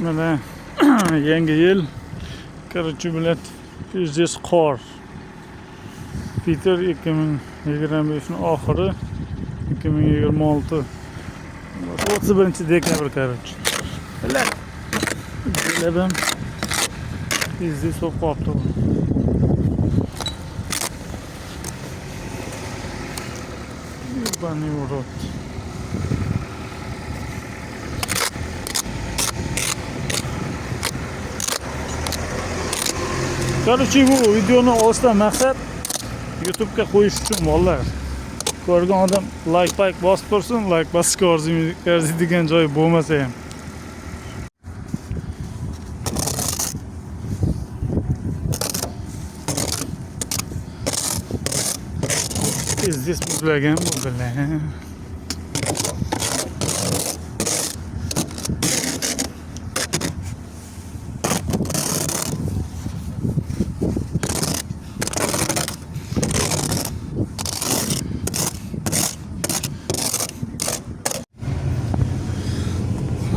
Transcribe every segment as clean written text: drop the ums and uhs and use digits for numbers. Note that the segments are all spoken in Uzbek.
Mana yangi yil. Короче, блядь, здесь qor. Peter 2025 oxiri 2026 31 dekabr, короче. Блядь. Biladim. Здесь bo'lib qolibdi. Ебаный урод. Короче, bu videoni olishdan maqsad YouTube'ga qo'yish uchun bolalar. Ko'rgan odam like bosib tursin, like bosishga arziydigan joyi bo'lmasa ham. Здесь muzlagan bu bilan.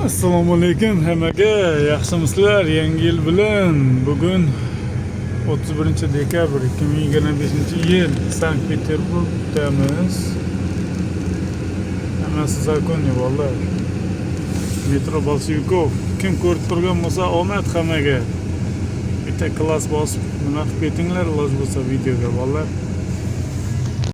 Assalomu alaykum hammaga, yaxshimisizlar? Yangi yil bilan bugun 31 dekabr 2025-yil Sankt-Peterburgdamiz. Hammasi zakonni bolalar. Metro Bolshyukov. Kim ko'rib turgan bo'lsa, omad hammaga. Bitta klass bosib, nima qilib ketinglar, iloji bo'lsa videoga bolalar.